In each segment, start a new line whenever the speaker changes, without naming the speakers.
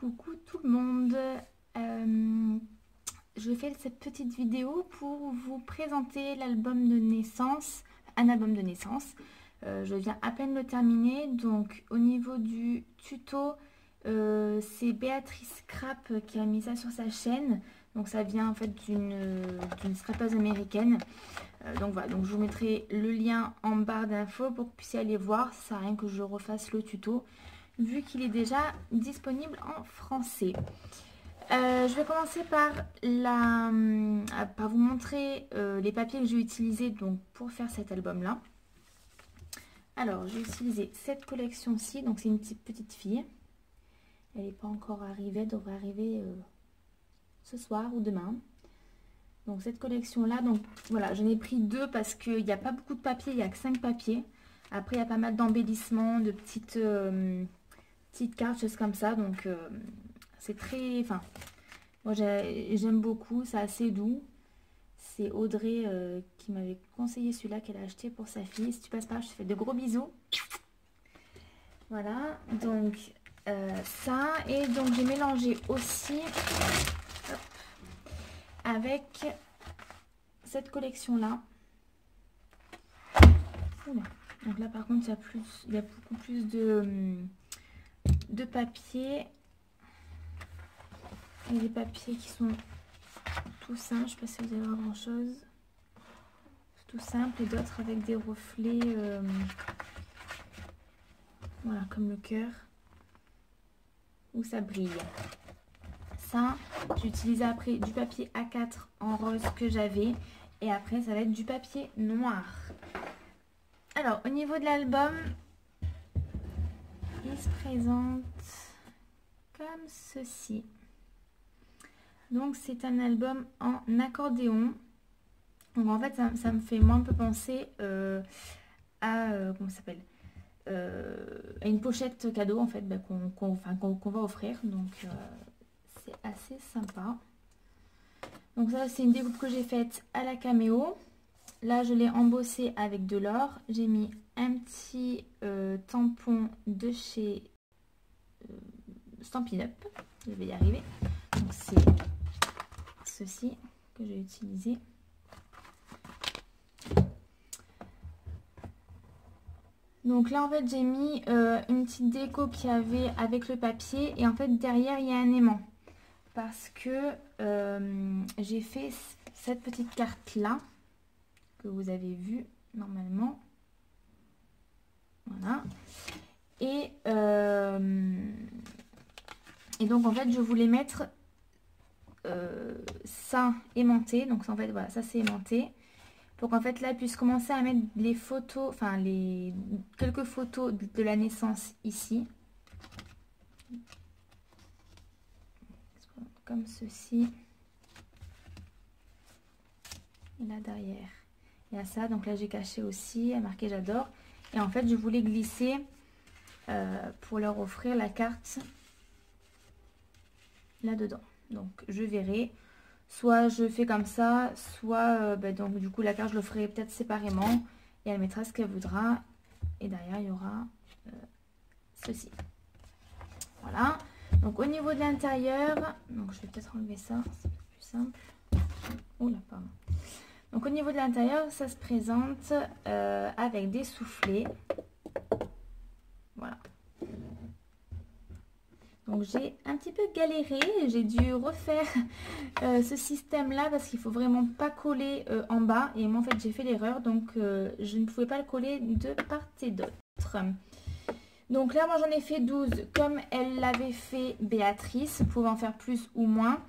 Coucou tout le monde. Je fais cette petite vidéo pour vous présenter l'album de naissance, un album de naissance. Je viens à peine de le terminer, donc au niveau du tuto, c'est Béatrice Scrap qui a mis ça sur sa chaîne. Donc ça vient en fait d'une scrapeuse américaine. Donc voilà, donc je vous mettrai le lien en barre d'infos pour que vous puissiez aller voir. Ça sert à rien que je refasse le tuto, vu qu'il est déjà disponible en français. Je vais commencer par vous montrer les papiers que j'ai utilisés donc, pour faire cet album-là. Alors, j'ai utilisé cette collection-ci, donc c'est une petite fille. Elle n'est pas encore arrivée, elle devrait arriver ce soir ou demain. Donc cette collection-là, donc voilà, j'en ai pris deux parce qu'il n'y a pas beaucoup de papiers, il n'y a que 5 papiers. Après, il y a pas mal d'embellissements, de petites cartes, choses comme ça. Donc c'est très... Enfin, moi j'aime beaucoup, c'est assez doux. C'est Audrey qui m'avait conseillé celui-là qu'elle a acheté pour sa fille. Si tu passes par là, je te fais de gros bisous. Voilà, donc ça. Et donc j'ai mélangé aussi hop, avec cette collection-là. Donc là par contre il y a beaucoup plus de papier. Et des papiers qui sont tout simples, je ne sais pas si vous allez voir grand chose. Tout simple, et d'autres avec des reflets, voilà, comme le cœur, où ça brille. Ça, j'ai utilisé après du papier A4 en rose que j'avais, et après ça va être du papier noir. Alors, au niveau de l'album, il se présente comme ceci. Donc c'est un album en accordéon. Donc en fait ça me fait moi un peu penser à comment ça s'appelle, à une pochette cadeau en fait, qu'on va offrir. Donc c'est assez sympa. Donc ça c'est une découpe que j'ai faite à la caméo. Là je l'ai embossé avec de l'or. J'ai mis un petit tampon de chez Stampin' Up. Je vais y arriver. Donc c'est ceci que j'ai utilisé. Donc là en fait j'ai mis une petite déco qu'il y avait avec le papier, et en fait derrière il y a un aimant parce que j'ai fait cette petite carte là que vous avez vue normalement, voilà, et donc en fait je voulais mettre ça aimanté. Donc en fait voilà, ça c'est aimanté pour qu'en fait là elle puisse commencer à mettre les photos, enfin quelques photos de la naissance ici, comme ceci, et là derrière il y a ça. Donc là j'ai caché aussi, elle a marqué j'adore, et en fait je voulais glisser pour leur offrir la carte là dedans. Donc je verrai, soit je fais comme ça, soit donc du coup la carte je le ferai peut-être séparément et elle mettra ce qu'elle voudra, et derrière il y aura ceci. Voilà, donc au niveau de l'intérieur, donc je vais peut-être enlever ça, c'est plus simple. Oula, pardon. Donc au niveau de l'intérieur ça se présente avec des soufflets, voilà. Donc j'ai un petit peu galéré, j'ai dû refaire ce système là parce qu'il faut vraiment pas coller en bas, et moi en fait j'ai fait l'erreur, donc je ne pouvais pas le coller de part et d'autre. Donc là moi j'en ai fait 12 comme elle l'avait fait Béatrice, vous pouvez en faire plus ou moins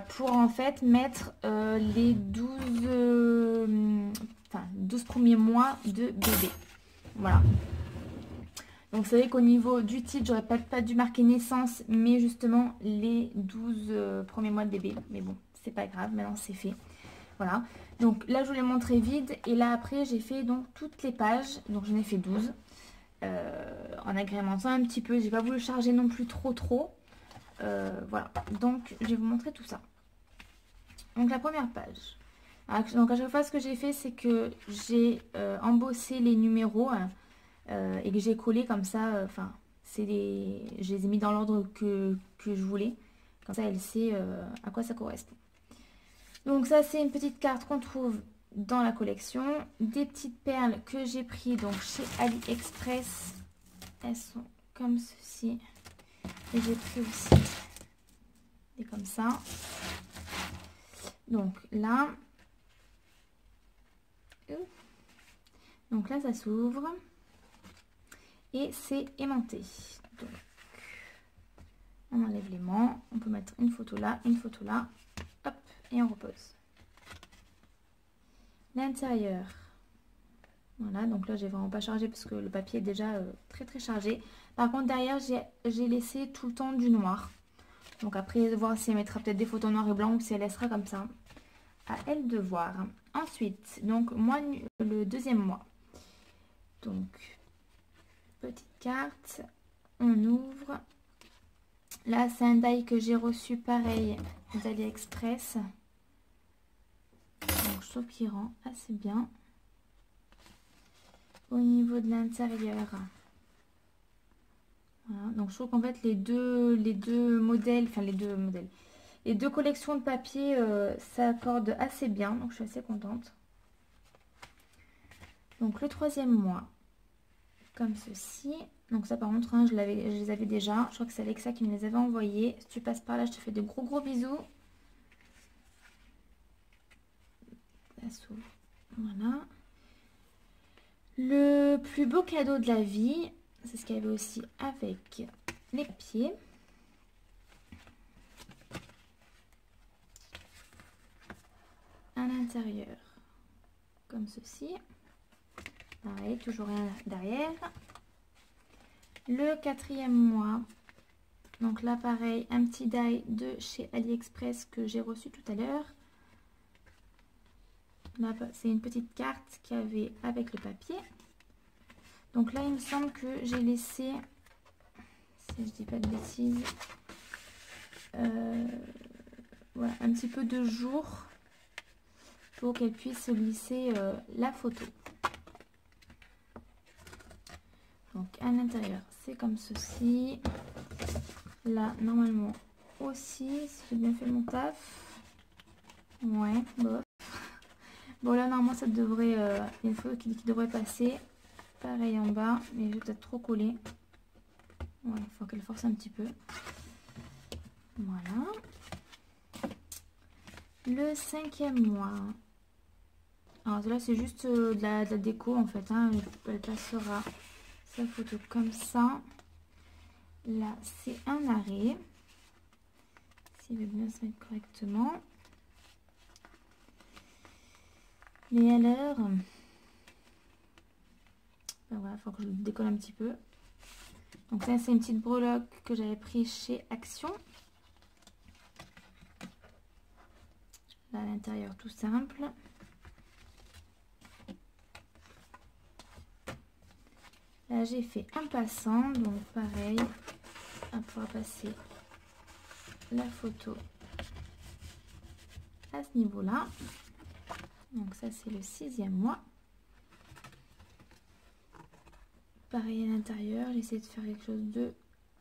pour en fait mettre les 12 premiers mois de bébé, voilà. Donc vous savez qu'au niveau du titre, j'aurais pas dû marquer naissance, mais justement les 12 premiers mois de bébé. Mais bon, c'est pas grave, maintenant c'est fait. Voilà. Donc là je vous l'ai montré vide, et là après j'ai fait donc toutes les pages. Donc j'en ai fait 12 en agrémentant un petit peu. J'ai pas voulu charger non plus trop. Voilà. Donc je vais vous montrer tout ça. Donc la première page. Donc à chaque fois ce que j'ai fait, c'est que j'ai embossé les numéros. Et que j'ai collé comme ça, je les ai mis dans l'ordre que je voulais. Comme ça, elle sait à quoi ça correspond. Donc ça, c'est une petite carte qu'on trouve dans la collection. Des petites perles que j'ai pris donc chez AliExpress. Elles sont comme ceci. Et j'ai pris aussi des comme ça. Donc là, ça s'ouvre. Et c'est aimanté. Donc, on enlève l'aimant. On peut mettre une photo là, une photo là. Hop, et on repose. L'intérieur. Voilà, donc là, j'ai vraiment pas chargé parce que le papier est déjà très très chargé. Par contre, derrière, j'ai laissé tout le temps du noir. Donc après, voir si elle mettra peut-être des photos noir et blanc ou si elle laissera comme ça. À elle de voir. Ensuite, donc le deuxième mois. Donc, petite carte. On ouvre. Là, c'est un die que j'ai reçu pareil d'AliExpress. Donc, je trouve qu'il rend assez bien. Au niveau de l'intérieur. Voilà. Donc, je trouve qu'en fait, les deux modèles, enfin les deux collections de papier s'accordent assez bien. Donc, je suis assez contente. Donc, le troisième mois, comme ceci. Donc ça par contre, hein, je les avais déjà. Je crois que c'est Alexa qui me les avait envoyés. Si tu passes par là, je te fais de gros bisous. Ça s'ouvre. Voilà. Le plus beau cadeau de la vie, c'est ce qu'il y avait aussi avec les papiers. À l'intérieur, comme ceci. Pareil, toujours rien derrière. Le quatrième mois, donc là pareil, un petit die de chez AliExpress que j'ai reçu tout à l'heure. Là c'est une petite carte qu'il y avait avec le papier. Donc là il me semble que j'ai laissé, si je dis pas de bêtises, voilà, un petit peu de jour pour qu'elle puisse glisser la photo. Donc à l'intérieur c'est comme ceci. Là normalement aussi, si j'ai bien fait mon taf. Ouais, bof. Bon là normalement ça devrait, il y a une photo qui devrait passer. Pareil en bas, mais je vais peut-être trop coller. Ouais, il faut qu'elle force un petit peu. Voilà. Le cinquième mois. Alors là c'est juste de la déco en fait, hein. Elle passera sa photo comme ça. Là c'est un arrêt. S'il veut bien se mettre correctement. Mais alors, ben voilà, il faut que je le décolle un petit peu. Donc ça c'est une petite breloque que j'avais pris chez Action. Là à l'intérieur tout simple. Là j'ai fait un passant, donc pareil, on pourra passer la photo à ce niveau là. Donc ça c'est le sixième mois. Pareil à l'intérieur, j'essaie de faire quelque chose de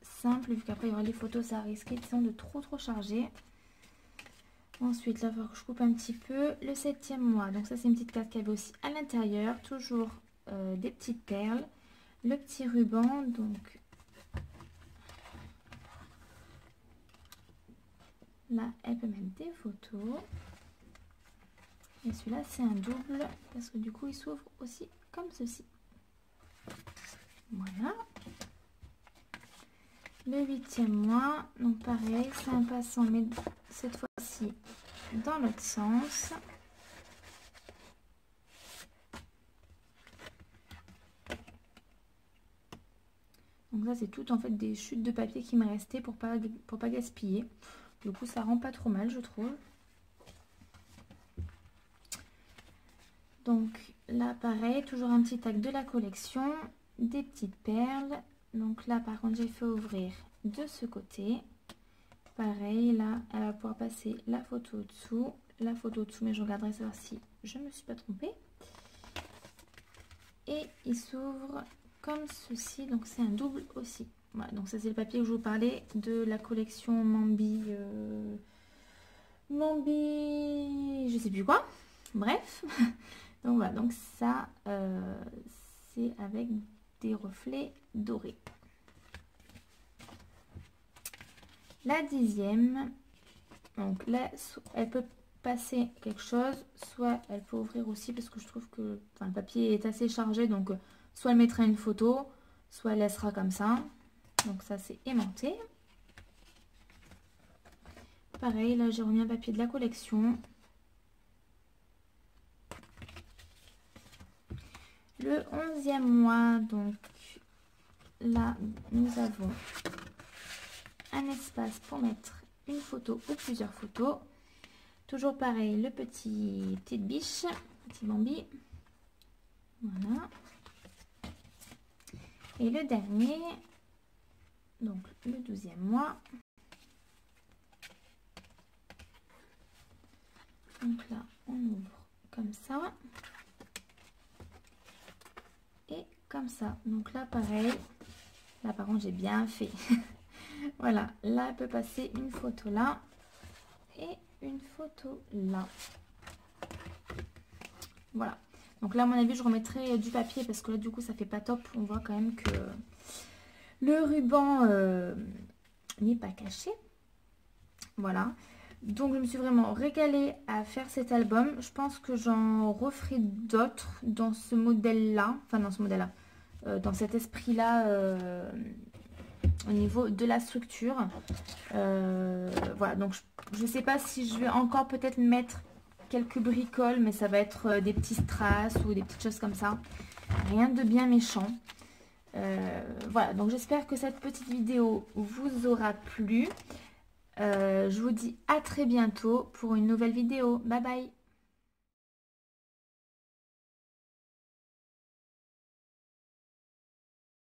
simple vu qu'après il y aura les photos, ça risquait de trop charger. Ensuite là il va falloir que je coupe un petit peu. Le septième mois, donc ça c'est une petite carte qu'il y avait aussi à l'intérieur, toujours des petites perles. Le petit ruban, donc là elle peut mettre des photos. Et celui-là c'est un double parce que du coup il s'ouvre aussi comme ceci. Voilà. Le huitième mois, donc pareil, c'est un passant mais cette fois-ci dans l'autre sens. Donc ça c'est tout en fait des chutes de papier qui me restaient pour pas gaspiller. Du coup ça rend pas trop mal je trouve. Donc là pareil, toujours un petit tag de la collection, des petites perles. Donc là par contre j'ai fait ouvrir de ce côté. Pareil là elle va pouvoir passer la photo au-dessous. La photo au-dessous mais je regarderai savoir si je me suis pas trompée. Et il s'ouvre comme ceci, donc c'est un double aussi. Voilà, donc ça c'est le papier que je vous parlais de la collection Mambi. Mambi, je sais plus quoi. Bref. Donc voilà, donc ça c'est avec des reflets dorés. La 10e, donc là elle peut passer quelque chose, soit elle peut ouvrir aussi parce que je trouve que le papier est assez chargé, donc soit elle mettra une photo, soit elle laissera comme ça. Donc ça c'est aimanté. Pareil, là j'ai remis un papier de la collection. Le 11e mois, donc là nous avons un espace pour mettre une photo ou plusieurs photos. Toujours pareil, le petite biche, petit Bambi. Voilà. Et le dernier, donc le 12e mois. Donc là, on ouvre comme ça. Et comme ça. Donc là, pareil. Là, par contre, j'ai bien fait. Voilà. Là, elle peut passer une photo là. Et une photo là. Voilà. Donc là, à mon avis, je remettrai du papier parce que là, du coup, ça fait pas top. On voit quand même que le ruban n'est pas caché. Voilà. Donc, je me suis vraiment régalée à faire cet album. Je pense que j'en referai d'autres dans ce modèle-là. Enfin, dans ce modèle-là. Dans cet esprit-là, au niveau de la structure. Voilà. Donc, je ne sais pas si je vais encore peut-être mettre quelques bricoles, mais ça va être des petits strass ou des petites choses comme ça. Rien de bien méchant. Voilà. Donc, j'espère que cette petite vidéo vous aura plu. Je vous dis à très bientôt pour une nouvelle vidéo. Bye bye!